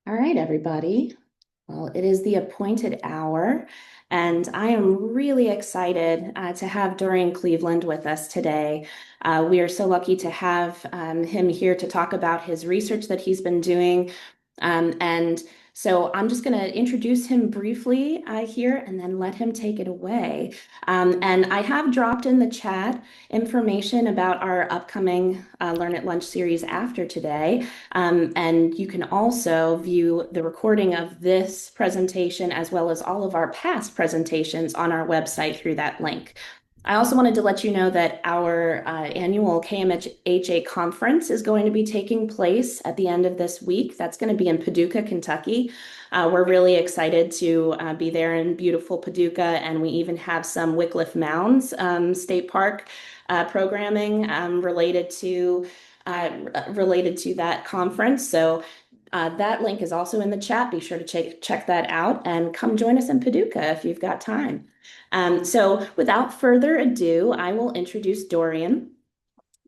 All right, everybody. Well, it is the appointed hour, and I am really excited to have Dorian Cleveland with us today. We are so lucky to have him here to talk about his research that he's been doing. And so I'm just going to introduce him briefly here and then let him take it away. And I have dropped in the chat information about our upcoming Learn at Lunch series after today. And you can also view the recording of this presentation as well as all of our past presentations on our website through that link. I also wanted to let you know that our annual KMHA conference is going to be taking place at the end of this week. That's going to be in Paducah, Kentucky. We're really excited to be there in beautiful Paducah, and we even have some Wycliffe Mounds State Park programming related to that conference. So that link is also in the chat. Be sure to check that out and come join us in Paducah if you've got time. So without further ado, I will introduce Dorian.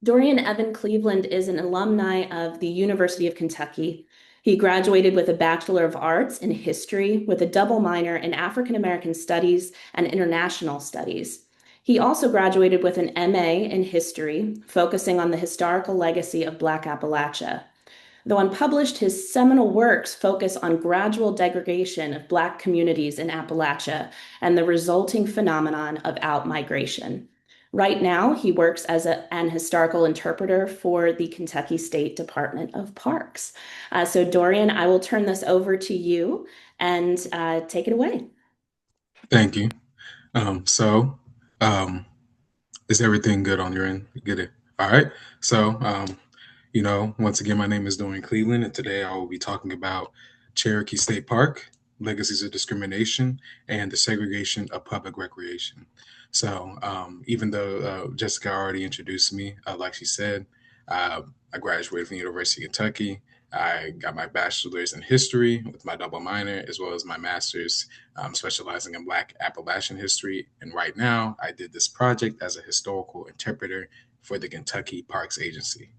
Dorian Evan Cleveland is an alumni of the University of Kentucky. He graduated with a Bachelor of Arts in History with a double minor in African American Studies and International Studies. He also graduated with an MA in History, focusing on the historical legacy of Black Appalachia. Though unpublished, his seminal works focus on gradual degradation of Black communities in Appalachia and the resulting phenomenon of outmigration. Right now, he works as an historical interpreter for the Kentucky State Department of Parks. So, Dorian, I will turn this over to you and take it away. Thank you. Um, so, um, is everything good on your end? Get it? All right. So, once again, my name is Dorian Cleveland, and today I will be talking about Cherokee State Park, Legacies of Discrimination, and the Segregation of Public Recreation. So, even though Jessica already introduced me, like she said, I graduated from the University of Kentucky. I got my bachelor's in history with my double minor, as well as my master's specializing in Black Appalachian history. And right now, I did this project as a historical interpreter for the Kentucky Parks Agency.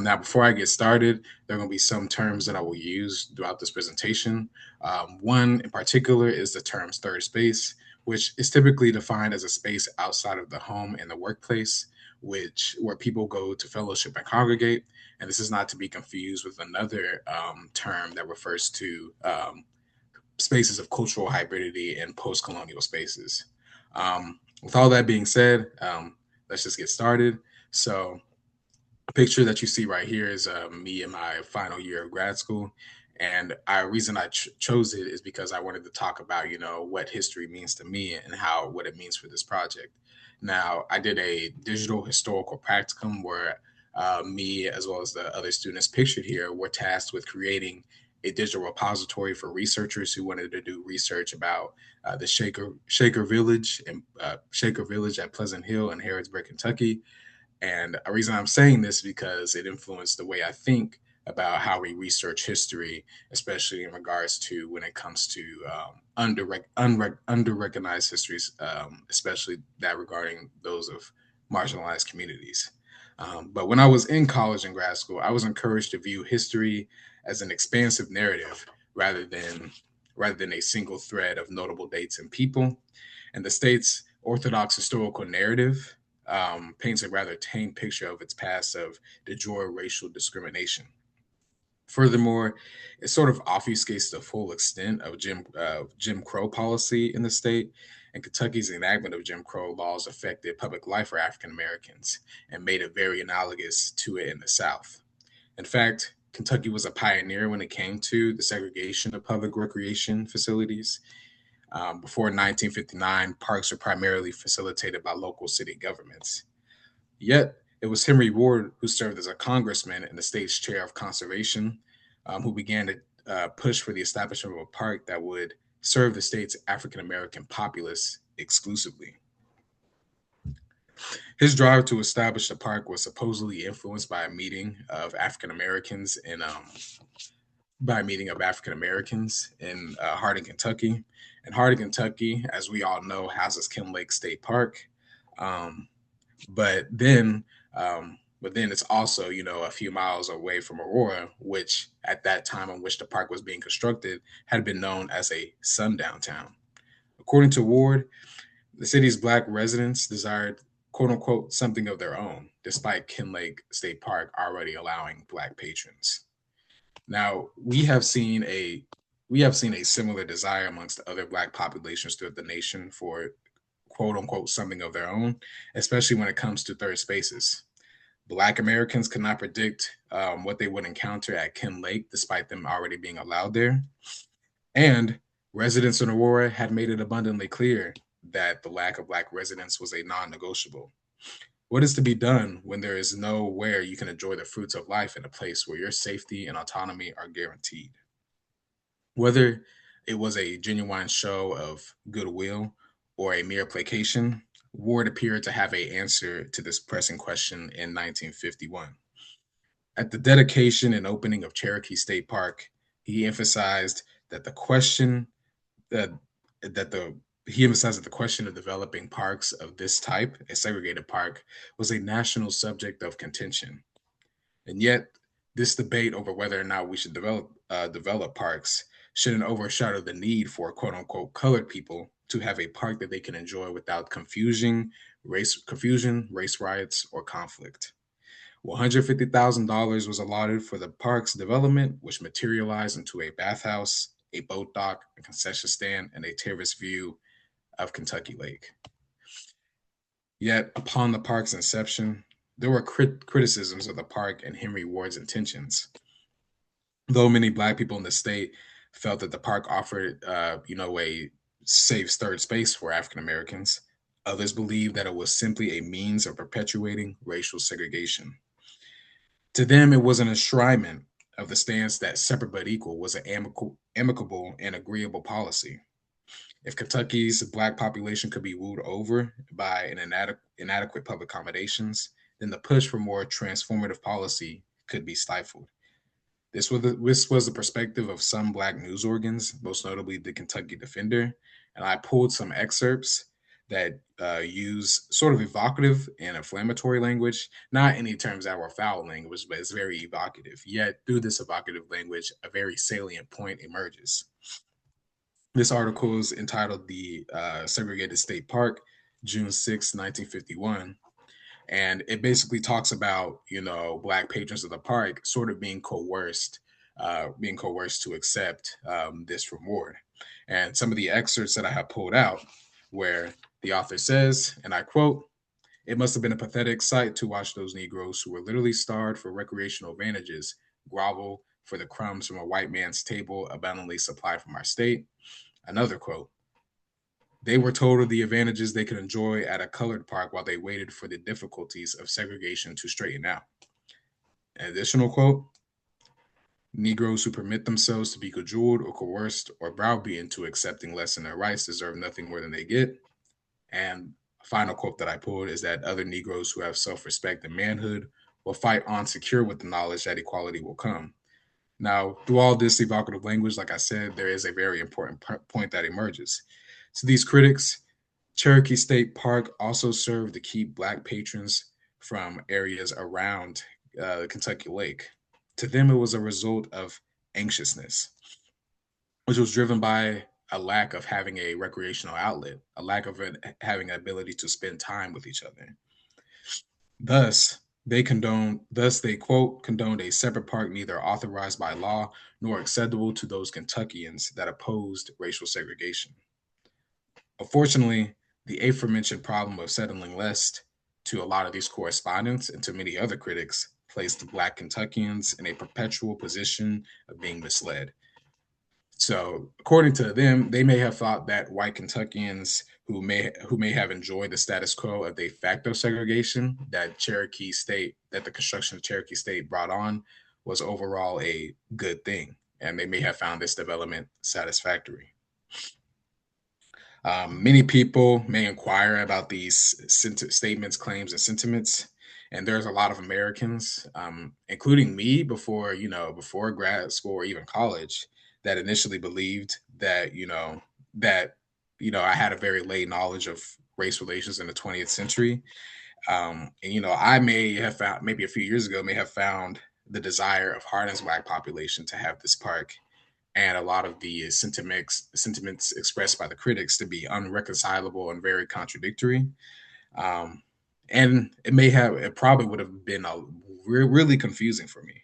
Now, before I get started, there are going to be some terms that I will use throughout this presentation. One in particular is the term third space, which is typically defined as a space outside of the home and the workplace, where people go to fellowship and congregate. And this is not to be confused with another term that refers to spaces of cultural hybridity and post-colonial spaces. With all that being said, let's just get started. So a picture that you see right here is me in my final year of grad school. And the reason I chose it is because I wanted to talk about, what history means to me and what it means for this project. Now, I did a digital historical practicum where me, as well as the other students pictured here, were tasked with creating a digital repository for researchers who wanted to do research about the Shaker Village and Shaker Village at Pleasant Hill in Harrodsburg, Kentucky. And a reason I'm saying this is because it influenced the way I think about how we research history, especially in regards to when it comes to under recognized histories, especially that regarding those of marginalized communities. But when I was in college and grad school, I was encouraged to view history as an expansive narrative rather than a single thread of notable dates and people. And the state's orthodox historical narrative paints a rather tame picture of its past of de jure racial discrimination. Furthermore, it sort of obfuscates the full extent of Jim Crow policy in the state, and Kentucky's enactment of Jim Crow laws affected public life for African Americans and made it very analogous to it in the South. In fact, Kentucky was a pioneer when it came to the segregation of public recreation facilities. Before 1959, parks were primarily facilitated by local city governments. Yet, it was Henry Ward who served as a congressman and the state's chair of conservation, who began to push for the establishment of a park that would serve the state's African American populace exclusively. His drive to establish the park was supposedly influenced by a meeting of African Americans in Hardin, Kentucky. And Hardin, Kentucky, as we all know, houses Kim Lake State Park. Um, but then But then it's also, a few miles away from Aurora, which at that time on which the park was being constructed had been known as a sundown town. According to Ward, the city's black residents desired quote unquote something of their own, despite Kinlake State Park already allowing black patrons. Now, we have seen a similar desire amongst other black populations throughout the nation for quote unquote something of their own, especially when it comes to third spaces. Black Americans could not predict what they would encounter at Ken Lake, despite them already being allowed there. And residents in Aurora had made it abundantly clear that the lack of black residents was a non negotiable. What is to be done when there is nowhere you can enjoy the fruits of life in a place where your safety and autonomy are guaranteed? Whether it was a genuine show of goodwill or a mere placation, Ward appeared to have a answer to this pressing question in 1951. At the dedication and opening of Cherokee State Park, he emphasized that the question that that the he emphasized that the question of developing parks of this type, a segregated park, was a national subject of contention. And yet, this debate over whether or not we should develop parks shouldn't overshadow the need for quote unquote colored people to have a park that they can enjoy without confusion, race riots, or conflict. $150,000 was allotted for the park's development, which materialized into a bathhouse, a boat dock, a concession stand, and a terrace view of Kentucky Lake. Yet, upon the park's inception, there were criticisms of the park and Henry Ward's intentions. Though many black people in the state felt that the park offered, a safe third space for African Americans, others believed that it was simply a means of perpetuating racial segregation. To them, it was an enshrinement of the stance that separate but equal was an amicable and agreeable policy. If Kentucky's black population could be wooed over by an inadequate public accommodations, then the push for more transformative policy could be stifled. This was the perspective of some black news organs, most notably the Kentucky Defender, and I pulled some excerpts that use sort of evocative and inflammatory language, not any terms that were foul language, but it's very evocative. Yet, through this evocative language, a very salient point emerges. This article is entitled "The Segregated State Park, June 6, 1951," and it basically talks about black patrons of the park sort of being coerced to accept this reward. And some of the excerpts that I have pulled out, where the author says, and I quote, "It must have been a pathetic sight to watch those Negroes who were literally starved for recreational advantages grovel for the crumbs from a white man's table abundantly supplied from our state." Another quote, "They were told of the advantages they could enjoy at a colored park while they waited for the difficulties of segregation to straighten out." An additional quote, "Negroes who permit themselves to be cajoled or coerced or browbeaten into accepting less than their rights deserve nothing more than they get." And a final quote that I pulled is that other Negroes who have self respect and manhood will fight on secure with the knowledge that equality will come. Now, through all this evocative language, like I said, there is a very important point that emerges. So these critics, Cherokee State Park also served to keep black patrons from areas around the Kentucky Lake. To them, it was a result of anxiousness, which was driven by a lack of having a recreational outlet, a lack of having an ability to spend time with each other. Thus, they quote condoned a separate park neither authorized by law nor acceptable to those Kentuckians that opposed racial segregation. Unfortunately, the aforementioned problem of settling less to a lot of these correspondents and to many other critics placed black Kentuckians in a perpetual position of being misled. So, according to them, they may have thought that white Kentuckians who may have enjoyed the status quo of de facto segregation that the construction of Cherokee State brought on was overall a good thing, and they may have found this development satisfactory. Many people may inquire about these statements, claims, and sentiments, and there's a lot of Americans, including me, before grad school or even college, that initially believed that I had a very late knowledge of race relations in the 20th century. And I may have found maybe a few years ago may have found the desire of Hardin's black population to have this park and a lot of the sentiments expressed by the critics to be unreconcilable and very contradictory. Um, and it probably would have been really confusing for me.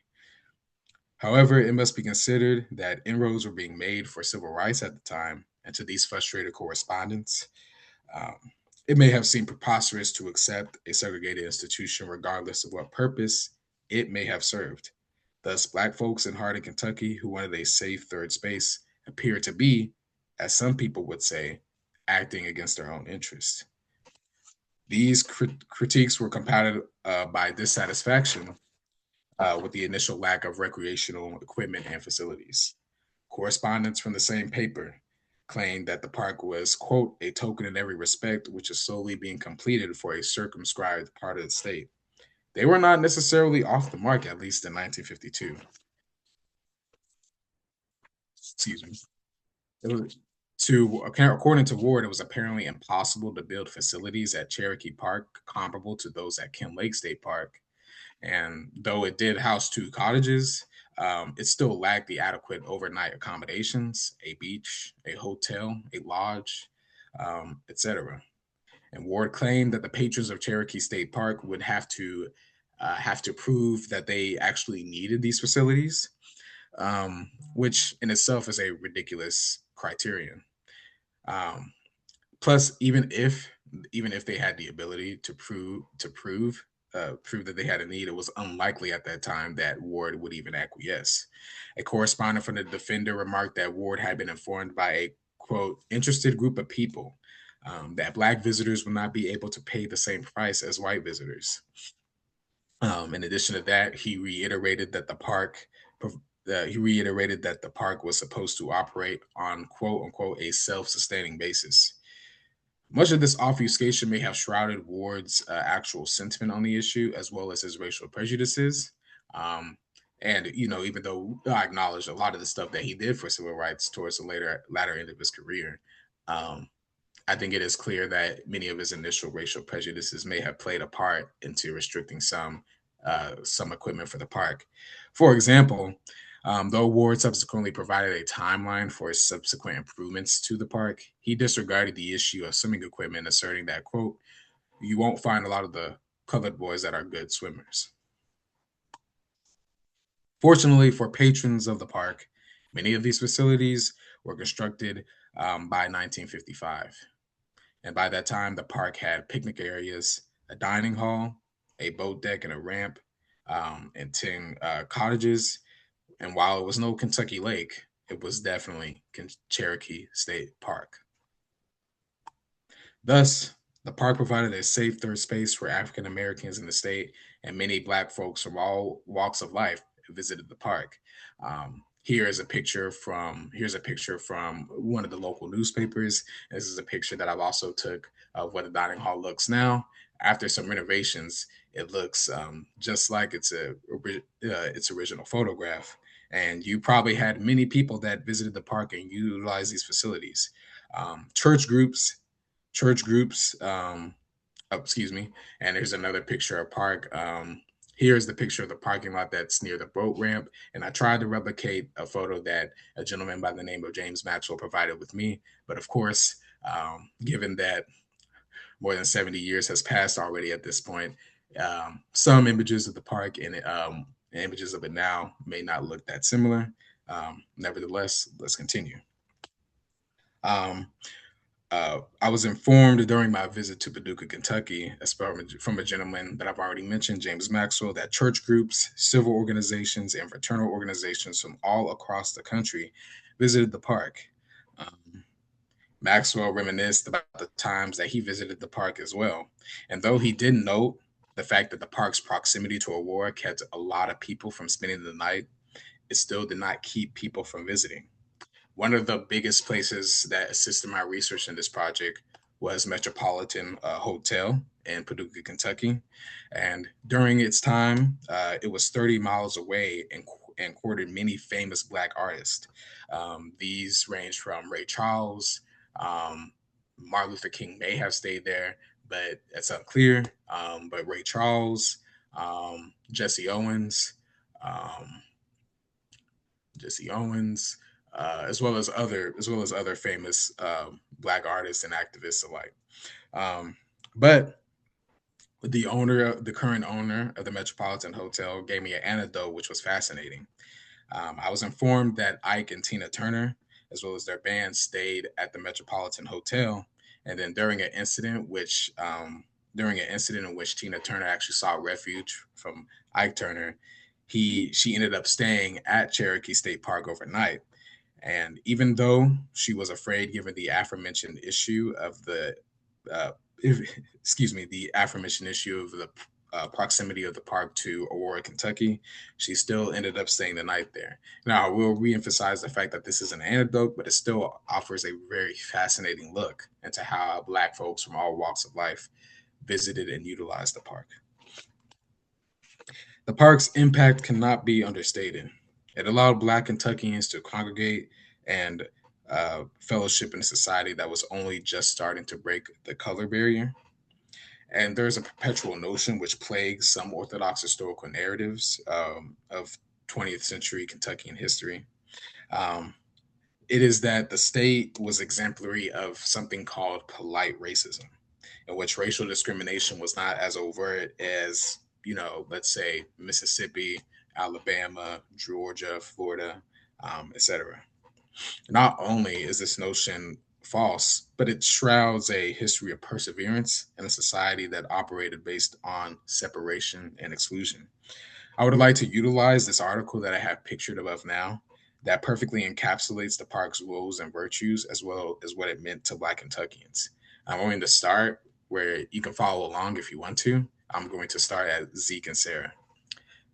However, it must be considered that inroads were being made for civil rights at the time, and to these frustrated correspondents, um, it may have seemed preposterous to accept a segregated institution regardless of what purpose it may have served. Thus, black folks in Hardin, Kentucky, who wanted a safe third space, appeared to be, as some people would say, acting against their own interests. These critiques were compounded by dissatisfaction with the initial lack of recreational equipment and facilities. Correspondents from the same paper claimed that the park was, quote, a token in every respect, which is slowly being completed for a circumscribed part of the state. They were not necessarily off the mark, at least in 1952. Excuse me. It was, according to Ward, it was apparently impossible to build facilities at Cherokee Park comparable to those at Kent Lake State Park. And though it did house two cottages, it still lacked the adequate overnight accommodations, a beach, a hotel, a lodge, etc. And Ward claimed that the patrons of Cherokee State Park would have to prove that they actually needed these facilities, which in itself is a ridiculous criterion. Um, Plus, even if they had the ability to prove that they had a need, it was unlikely at that time that Ward would even acquiesce. A correspondent from the Defender remarked that Ward had been informed by a quote interested group of people that black visitors would not be able to pay the same price as white visitors. In addition to that, he reiterated that the park was supposed to operate on quote unquote a self-sustaining basis. Much of this obfuscation may have shrouded Ward's actual sentiment on the issue, as well as his racial prejudices. Um, and even though I acknowledge a lot of the stuff that he did for civil rights towards the latter end of his career, um, I think it is clear that many of his initial racial prejudices may have played a part into restricting some equipment for the park. For example, though Ward subsequently provided a timeline for subsequent improvements to the park, he disregarded the issue of swimming equipment, asserting that, quote, you won't find a lot of the colored boys that are good swimmers. Fortunately for patrons of the park, many of these facilities were constructed by 1955. And by that time, the park had picnic areas, a dining hall, a boat deck, and a ramp, and 10 cottages. And while it was no Kentucky Lake, it was definitely Cherokee State Park. Thus, the park provided a safe third space for African Americans in the state, and many Black folks from all walks of life visited the park. Here's a picture from one of the local newspapers. This is a picture that I've also took of what the dining hall looks now. After some renovations, it looks just like its original photograph. And you probably had many people that visited the park and utilized these facilities. Um, church groups church groups. Oh, excuse me. And here's another picture of park. Here's the picture of the parking lot that's near the boat ramp. And I tried to replicate a photo that a gentleman by the name of James Maxwell provided with me. But of course, given that more than 70 years has passed already at this point, some images of the park and images of it now may not look that similar. Nevertheless, let's continue. Um, I was informed during my visit to Paducah, Kentucky, as from a gentleman that I've already mentioned, James Maxwell, that church groups, civil organizations, and fraternal organizations from all across the country visited the park. Um, Maxwell reminisced about the times that he visited the park as well. And though he didn't note the fact that the park's proximity to a war kept a lot of people from spending the night, it still did not keep people from visiting. One of the biggest places that assisted my research in this project was Metropolitan Hotel in Paducah, Kentucky. And during its time, it was 30 miles away and courted many famous Black artists. These range from Ray Charles, um, Martin Luther King may have stayed there, but it's unclear. But Ray Charles, Jesse Owens, um, Jesse Owens, as well as other famous Black artists and activists alike. Um, but the current owner of the Metropolitan Hotel, gave me an anecdote which was fascinating. I was informed that Ike and Tina Turner, as well as their band, stayed at the Metropolitan Hotel, and then during an incident in which Tina Turner actually sought refuge from Ike Turner, she ended up staying at Cherokee State Park overnight. And even though she was afraid, given the aforementioned issue of uh, the aforementioned issue of the proximity of the park to Aurora, Kentucky, she still ended up staying the night there. Now, I will reemphasize the fact that this is an anecdote, but it still offers a very fascinating look into how Black folks from all walks of life visited and utilized the park. The park's impact cannot be understated. It allowed Black Kentuckians to congregate and fellowship in a society that was only just starting to break the color barrier. And there's a perpetual notion which plagues some Orthodox historical narratives of 20th century Kentuckian history. Um, it is that the state was exemplary of something called polite racism, in which racial discrimination was not as overt as, let's say Mississippi, Alabama, Georgia, Florida, etc. Not only is this notion false, but it shrouds a history of perseverance in a society that operated based on separation and exclusion. I would like to utilize this article that I have pictured above now that perfectly encapsulates the park's rules and virtues as well as what it meant to Black Kentuckians. I'm going to start where you can follow along if you want to. I'm going to start at Zeke and Sarah.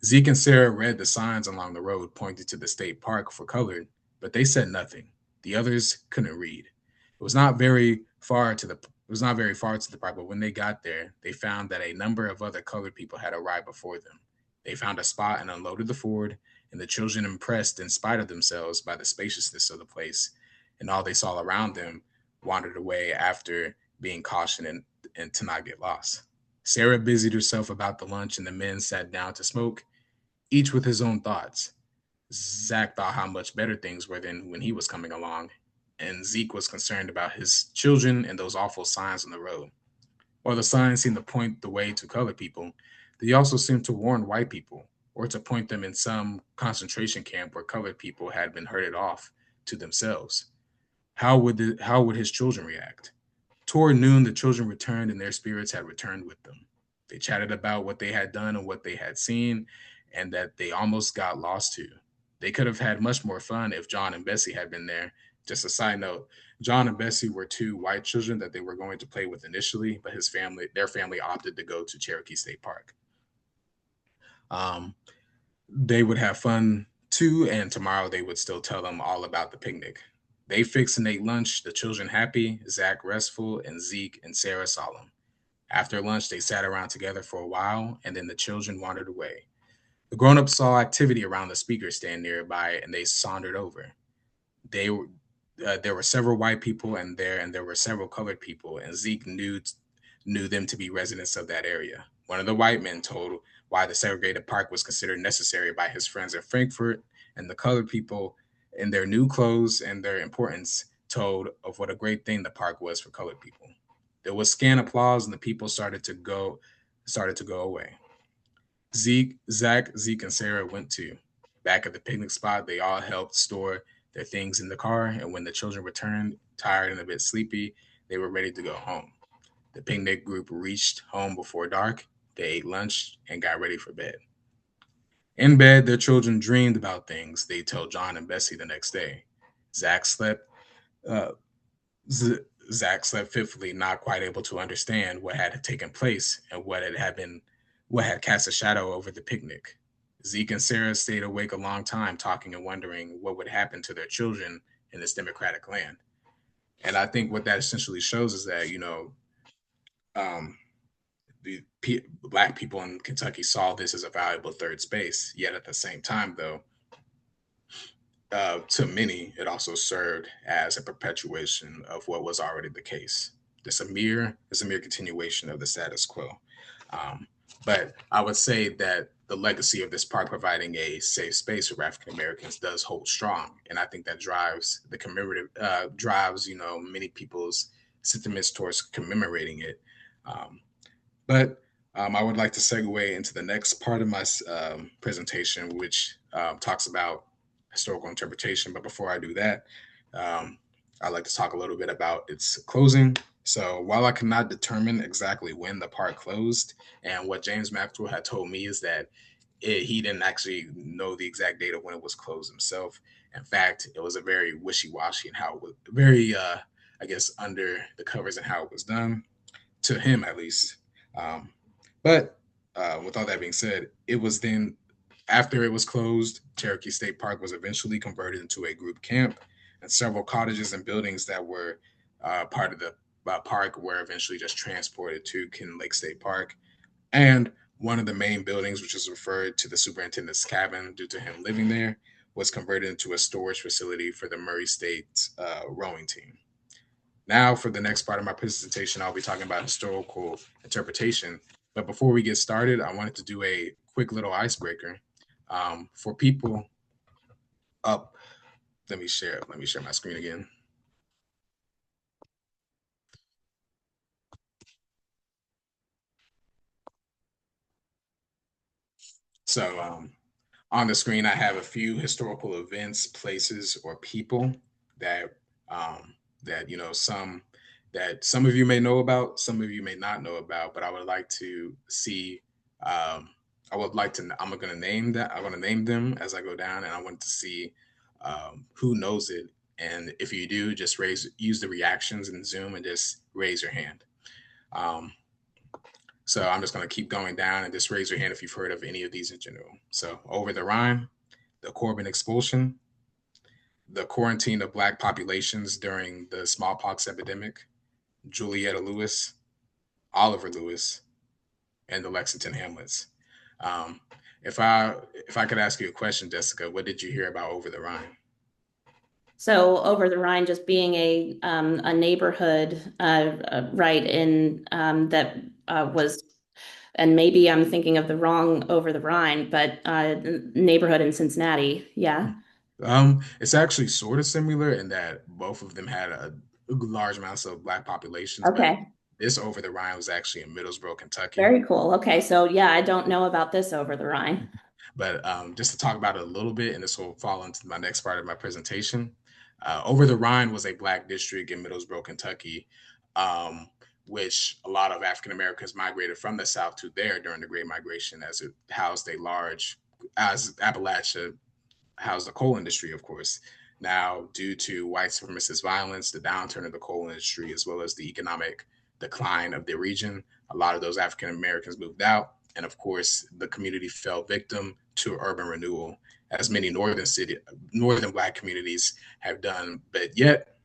Zeke and Sarah read the signs along the road pointing to the state park for colored, but they said nothing. The others couldn't read. It was not very far to the park, but when they got there, they found that a number of other colored people had arrived before them. They found a spot and unloaded the Ford, and the children, impressed in spite of themselves by the spaciousness of the place and all they saw around them, wandered away after being cautioned and to not get lost. Sarah busied herself about the lunch, and the men sat down to smoke, each with his own thoughts. Zach thought how much better things were than when he was coming along, and Zeke was concerned about his children and those awful signs on the road. While the signs seemed to point the way to colored people, they also seemed to warn white people, or to point them in some concentration camp where colored people had been herded off to themselves. How would his children react? Toward noon, the children returned, and their spirits had returned with them. They chatted about what they had done and what they had seen, and that they almost got lost too. They could have had much more fun if John and Bessie had been there. Just a side note, John and Bessie were two white children that they were going to play with initially, but their family opted to go to Cherokee State Park. Um, they would have fun too, and tomorrow they would still tell them all about the picnic. They fixed and ate lunch, the children happy, Zach restful, and Zeke and Sarah solemn. After lunch, they sat around together for a while, and then the children wandered away. The grown-ups saw activity around the speaker stand nearby, and they sauntered over. They were There were several white people and there were several colored people, and Zeke knew them to be residents of that area. One of the white men told why the segregated park was considered necessary by his friends in Frankfurt, and the colored people, in their new clothes and their importance, told of what a great thing the park was for colored people. There was scant applause, and the people started to go away. Zach, Zeke, and Sarah went too. Back at the picnic spot, they all helped store their things in the car, and when the children returned, tired and a bit sleepy, they were ready to go home. The picnic group reached home before dark. They ate lunch and got ready for bed. In bed, their children dreamed about things they told John and Bessie the next day. Zach slept. Uh, Z- Zach slept fitfully, not quite able to understand what had taken place and what had cast a shadow over the picnic. Zeke and Sarah stayed awake a long time, talking and wondering what would happen to their children in this democratic land. And I think what that essentially shows is that um, black people in Kentucky saw this as a valuable third space. Yet at the same time, though, to many, it also served as a perpetuation of what was already the case. it's a mere continuation of the status quo. Um, but I would say that the legacy of this park providing a safe space for African Americans does hold strong, and I think that drives the commemorative drives many people's sentiments towards commemorating it. Um, but I would like to segue into the next part of my presentation, which talks about historical interpretation. But before I do that, um, I'd like to talk a little bit about its closing. So while I cannot determine exactly when the park closed, and what James Maxwell had told me is that he didn't actually know the exact date of when it was closed himself. In fact, it was a very wishy-washy and how it was very, I guess, under the covers and how it was done to him at least. Um, but with all that being said, it was then after it was closed, Cherokee State Park was eventually converted into a group camp, and several cottages and buildings that were part of the park were eventually just transported to Ken Lake State Park. And one of the main buildings, which is referred to the superintendent's cabin due to him living there, was converted into a storage facility for the Murray State rowing team. Now, for the next part of my presentation, I'll be talking about historical interpretation. But before we get started, I wanted to do a quick little icebreaker for people up. Let me share my screen again. So on the screen, I have a few historical events, places, or people that that some of you may know about, some of you may not know about. But I would like to see. Um, I would like to. I'm going to name that. I'm going to name them as I go down, and I want to see who knows it. And if you do, just use the reactions in Zoom and just raise your hand. Um, so I'm just going to keep going down and just raise your hand if you've heard of any of these in general. So over the Rhine, the Corbin expulsion, the quarantine of Black populations during the smallpox epidemic, Julietta Lewis, Oliver Lewis, and the Lexington Hamlets. Um, if I could ask you a question, Jessica, what did you hear about Over the Rhine? So over the Rhine just being a neighborhood right in that was, and maybe I'm thinking of the wrong over the Rhine, but neighborhood in Cincinnati. Yeah. It's actually sort of similar in that both of them had a large amounts of Black populations, but Okay. this Over the Rhine was actually in Middlesbrough, Kentucky. Very cool. Okay. So yeah, I don't know about this over the Rhine. But just to talk about it a little bit, and this will fall into my next part of my presentation. Over the Rhine was a Black district in Middlesbrough, Kentucky, um, which a lot of African Americans migrated from the South to there during the Great Migration, as it housed a large, as Appalachia housed the coal industry, of course. Now, due to white supremacist violence, the downturn of the coal industry, as well as the economic decline of the region, a lot of those African Americans moved out. And of course, the community fell victim to urban renewal, as many northern Black communities have done. But yet,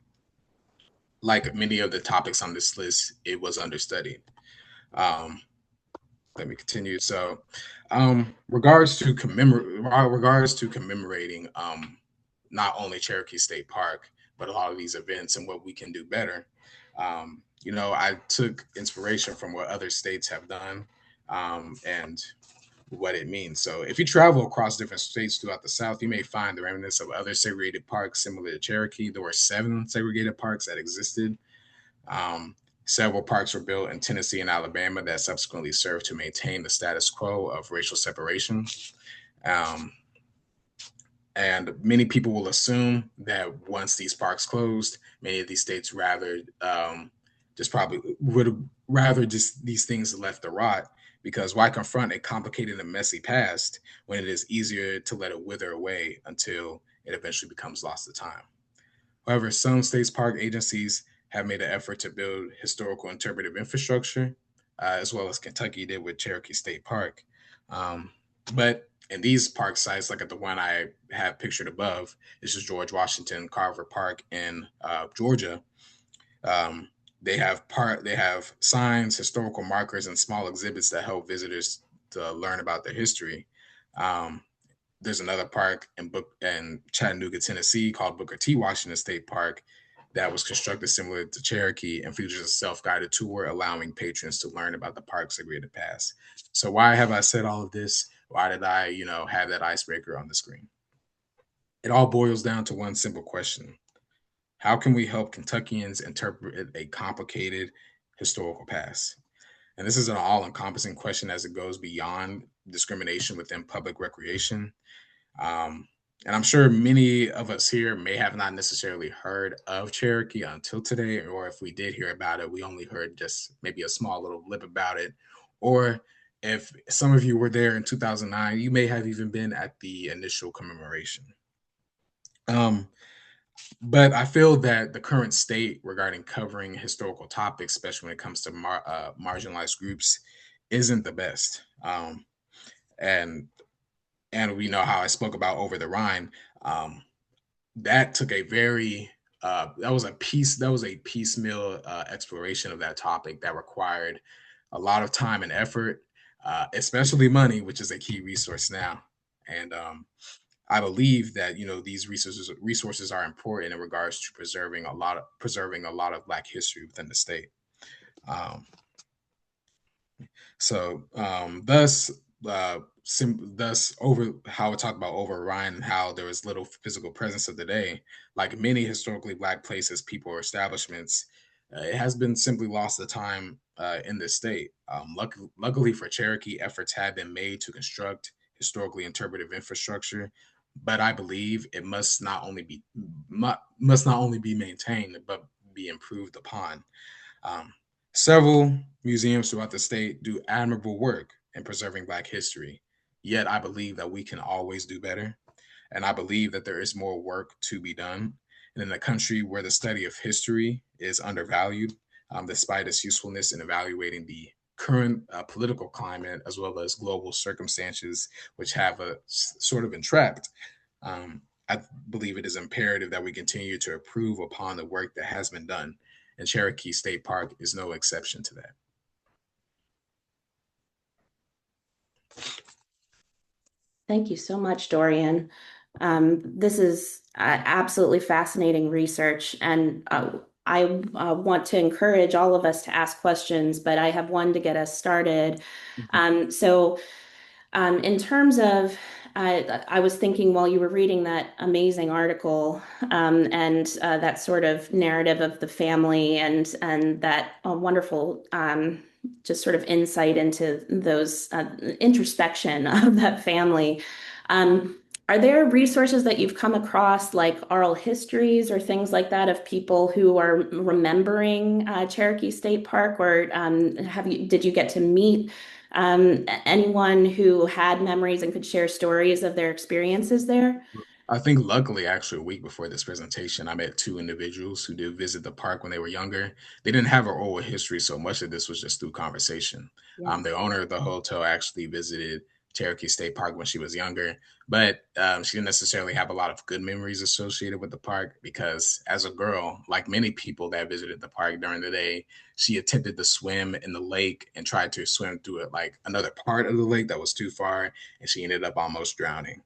like many of the topics on this list, it was understudied. Um, Let me continue. So, regards to commemorating not only Cherokee State Park, but a lot of these events and what we can do better. I took inspiration from what other states have done and what it means. So, if you travel across different states throughout the South, you may find the remnants of other segregated parks similar to Cherokee. There were 7 segregated parks that existed. um, Several parks were built in Tennessee and Alabama that subsequently served to maintain the status quo of racial separation. Um, and many people will assume that once these parks closed, many of these states just probably would rather just these things left to rot, because why confront a complicated and messy past when it is easier to let it wither away until it eventually becomes lost to time. However, some states' park agencies have made an effort to build historical interpretive infrastructure, as well as Kentucky did with Cherokee State Park. Um, but in these park sites, like at the one I have pictured above, this is George Washington Carver Park in Georgia. Um, they have signs, historical markers, and small exhibits that help visitors to learn about their history. Um, there's another park in Chattanooga, Tennessee, called Booker T. Washington State Park, that was constructed similar to Cherokee and features a self-guided tour allowing patrons to learn about the park's segregated past. So why have I said all of this? Why did I, have that icebreaker on the screen? It all boils down to one simple question. How can we help Kentuckians interpret a complicated historical past? And this is an all encompassing question as it goes beyond discrimination within public recreation. Um, and I'm sure many of us here may have not necessarily heard of Cherokee until today, or if we did hear about it, we only heard just maybe a small little blip about it. Or if some of you were there in 2009, you may have even been at the initial commemoration. Um, but I feel that the current state regarding covering historical topics, especially when it comes to marginalized groups, isn't the best. And and we know how I spoke about over the Rhine. Um, that took a very that was a piecemeal exploration of that topic that required a lot of time and effort, especially money, which is a key resource now. And I believe that these resources are important in regards to preserving a lot of Black history within the state. Um, thus, over how I talked about over Orion and how there was little physical presence of the day, like many historically Black places, people, or establishments, it has been simply lost to time in this state. Luckily for Cherokee, efforts have been made to construct historically interpretive infrastructure, but I believe it must not only be maintained but be improved upon. Um, Several museums throughout the state do admirable work in preserving Black history. Yet I believe that we can always do better. And I believe that there is more work to be done. And in a country where the study of history is undervalued, despite its usefulness in evaluating the current political climate as well as global circumstances, which have sort of entrapped, I believe it is imperative that we continue to improve upon the work that has been done, and Cherokee State Park is no exception to that. Thank you so much, Dorian. This is absolutely fascinating research, and I want to encourage all of us to ask questions, but I have one to get us started. Mhm. So, in terms of, I was thinking while you were reading that amazing article, and that sort of narrative of the family and that wonderful just sort of insight into those introspection of that family. Um, are there resources that you've come across, like oral histories or things like that, of people who are remembering Cherokee State Park, or did you get to meet anyone who had memories and could share stories of their experiences there? I think luckily, actually, a week before this presentation, I met two individuals who did visit the park when they were younger. They didn't have an oral history, so much of this was just through conversation. Yeah. The owner of the hotel actually visited Cherokee State Park when she was younger, but she didn't necessarily have a lot of good memories associated with the park because, as a girl, like many people that visited the park during the day, she attempted to swim in the lake and tried to swim through it, like another part of the lake that was too far, and she ended up almost drowning.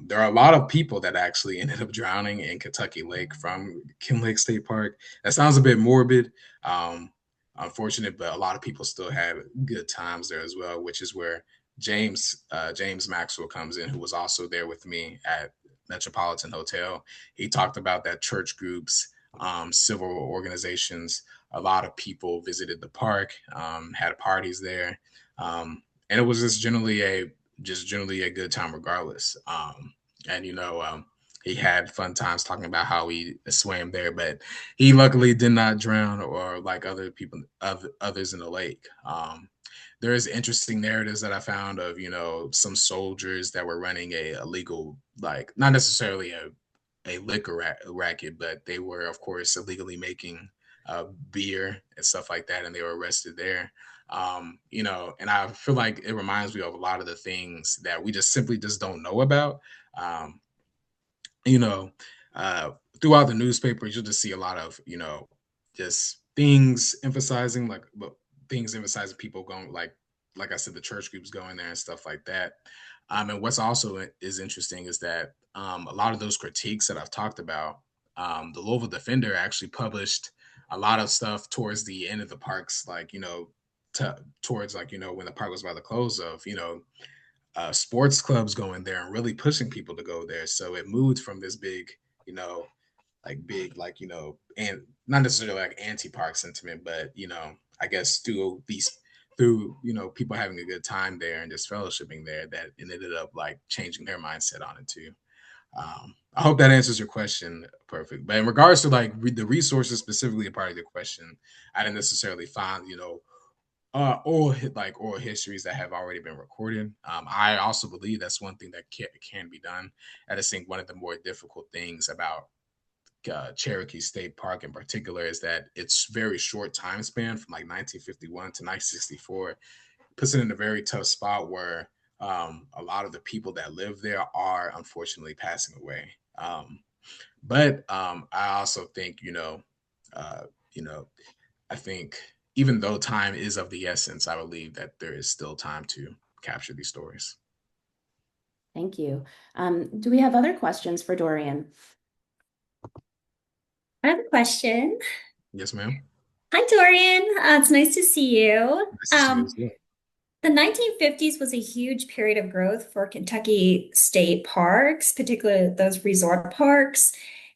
There are a lot of people that actually ended up drowning in Kentucky Lake from Kim Lake State Park. That sounds a bit morbid, um, unfortunate, but a lot of people still had good times there as well, which is where James Maxwell comes in, who was also there with me at Metropolitan Hotel. He talked about that church groups, civil organizations, a lot of people visited the park, had parties there, and it was just generally a good time regardless. And he had fun times talking about how he swam there, but he luckily did not drown or like other people, others in the lake. There is interesting narratives that I found of some soldiers that were running a illegal, like not necessarily a racket, but they were of course illegally making beer and stuff like that, and they were arrested there. And I feel like it reminds me of a lot of the things that we just simply just don't know about. Um, you know, uh, Throughout the newspapers, you'll just see a lot of just things emphasizing things emphasizing people going like I said, the church groups going there and stuff like that. And what's also is interesting is that a lot of those critiques that I've talked about. the Louisville Defender actually published a lot of stuff towards the end of the parks, like towards like when the park was about to close, of sports clubs going there and really pushing people to go there. So it moved from this big, you know, big, and not necessarily like anti-park sentiment, but I guess through people having a good time there and just fellowshipping there, that it ended up like changing their mindset on it too. I hope that answers your question perfect. But in regards to like the resources specifically a part of your question, I didn't necessarily find oral histories that have already been recorded. I also believe that's one thing that can be done. I just think one of the more difficult things about Cherokee State Park in particular is that it's very short time span from like 1951 to 1964 puts it in a very tough spot where a lot of the people that live there are unfortunately passing away. But I also think uh, you know I think even though time is of the essence, I believe that there is still time to capture these stories. Thank you. Do we have other questions for Dorian? I have a question. Yes, ma'am. Hi, Dorian. It's nice to see you. Nice to see you as well. The 1950s was a huge period of growth for Kentucky state parks, particularly those resort parks.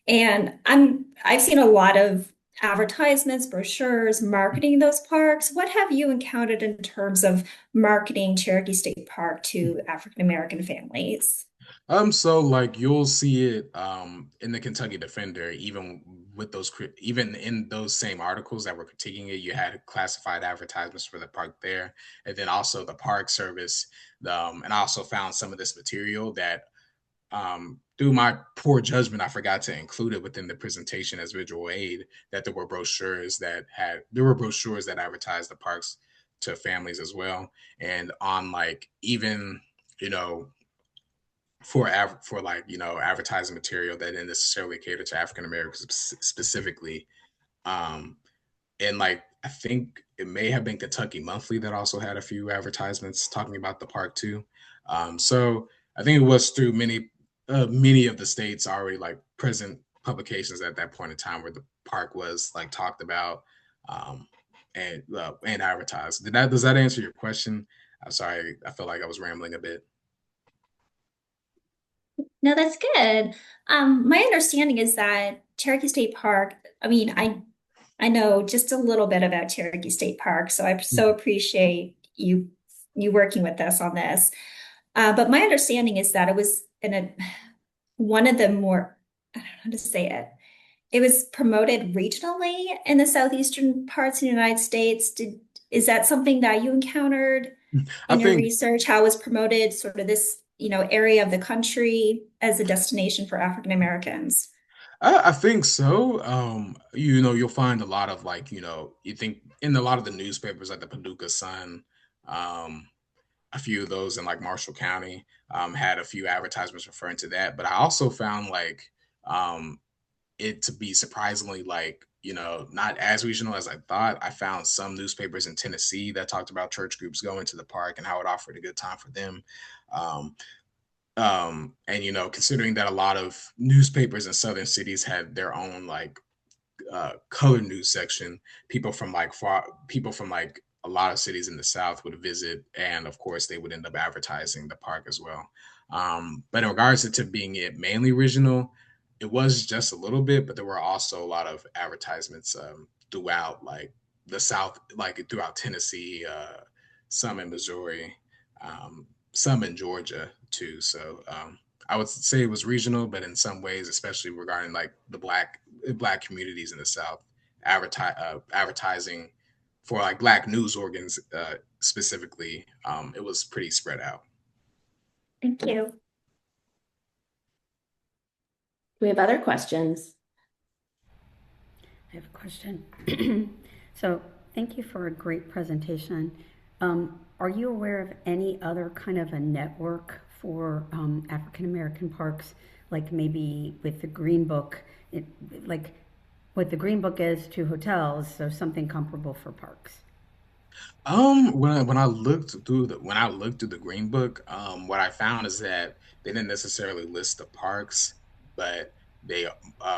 And I've seen a lot of advertisements, brochures, marketing those parks. What have you encountered in terms of marketing Cherokee State Park to African American families? So like you'll see it in the Kentucky Defender, even in those same articles that were critiquing it, you had classified advertisements for the park there, and then also the Park Service. And I also found some of this material that through my poor judgment, I forgot to include it within the presentation as visual aid. That there were brochures that advertised the parks to families as well, and on like even you know for like advertising material that didn't necessarily cater to African Americans specifically. Um, and like I think it may have been Kentucky Monthly that also had a few advertisements talking about the park too. So I think it was through many of the states already like present publications at that point in time where the park was like talked about um, and advertised. Does that answer your question? I'm sorry, I felt like I was rambling a bit. No, that's good. My understanding is that Cherokee State Park, I know just a little bit about Cherokee State Park, so I so appreciate you working with us on this. But my understanding is that it was in a one of the more, I don't know how to say it. It was promoted regionally in the southeastern parts of the United States. Is that something that you encountered I in your think research? How it was promoted sort of this, area of the country as a destination for African Americans? I think so. You'll find a lot of like, you think in a lot of the newspapers like the Paducah Sun, um, a few of those in like Marshall County, had a few advertisements referring to that. But I also found like um, it to be surprisingly like, not as regional as I thought. I found some newspapers in Tennessee that talked about church groups going to the park and how it offered a good time for them. Um, and considering that a lot of newspapers in southern cities had their own like color news section, people from like a lot of cities in the South would visit, and of course they would end up advertising the park as well. But in regards to being it mainly regional, it was just a little bit, but there were also a lot of advertisements throughout like the South, like throughout Tennessee, some in Missouri, some in Georgia too. So I would say it was regional, but in some ways, especially regarding like the black communities in the South, advertising for like black news organs specifically, it was pretty spread out. Thank you. Do we have other questions? I have a question. So, thank you for a great presentation. Are you aware of any other kind of a network for African American parks, like maybe with the Green Book, like what the Green Book is to hotels, so something comparable for parks? When I looked through the Green Book, what I found is that they didn't necessarily list the parks, but they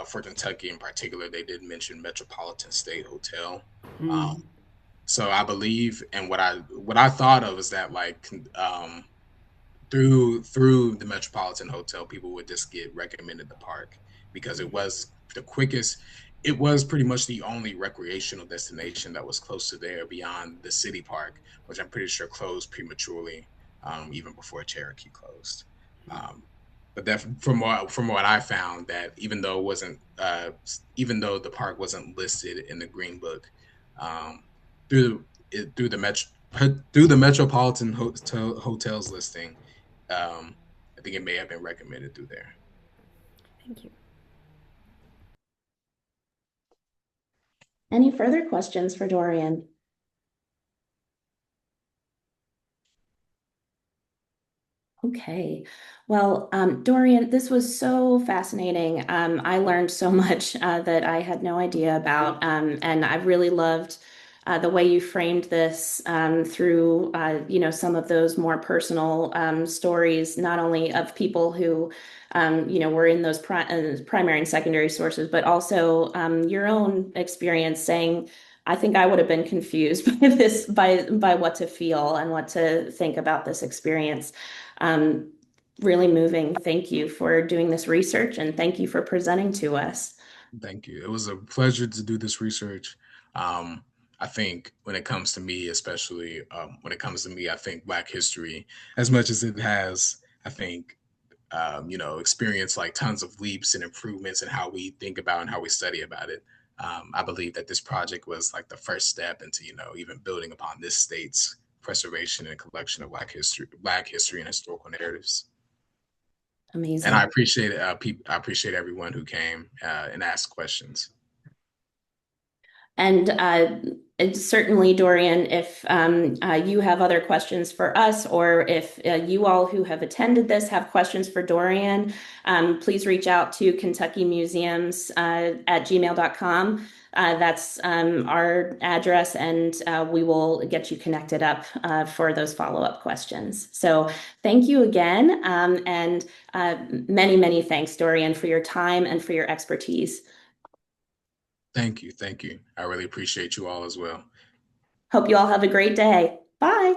for Kentucky in particular, they did mention Metropolitan State Hotel. Mm. Um, so I believe, and what I thought of is that like through the Metropolitan Hotel, people would just get recommended the park because it was the quickest. It was pretty much the only recreational destination that was close to there beyond the city park, which I'm pretty sure closed prematurely, even before Cherokee closed. Um, but that from what I found, that even though the park wasn't listed in the Green Book, um, through the Metropolitan Hotels listing, I think it may have been recommended through there. Thank you. Any further questions for Dorian? Okay. Well, Dorian, this was so fascinating. I learned so much that I had no idea about, and I really loved the way you framed this through, some of those more personal stories, not only of people who, were in those primary and secondary sources, but also your own experience saying, I think I would have been confused by this, by what to feel and what to think about this experience. Um, Really moving. Thank you for doing this research and thank you for presenting to us. Thank you. It was a pleasure to do this research. Um, I think when it comes to me, especially when it comes to me, I think Black history, as much as it has, I think, experienced like tons of leaps and improvements in how we think about and how we study about it. I believe that this project was like the first step into, even building upon this state's preservation and collection of Black history and historical narratives. And I Amazing. appreciate I appreciate everyone who came and asked questions. And certainly, Dorian, if you have other questions for us, or if you all who have attended this have questions for Dorian, please reach out to Kentucky Museums at gmail.com. That's our address, and we will get you connected up for those follow-up questions. So thank you again, and many, many thanks, Dorian, for your time and for your expertise. Thank you, thank you. I really appreciate you all as well. Hope you all have a great day. Bye.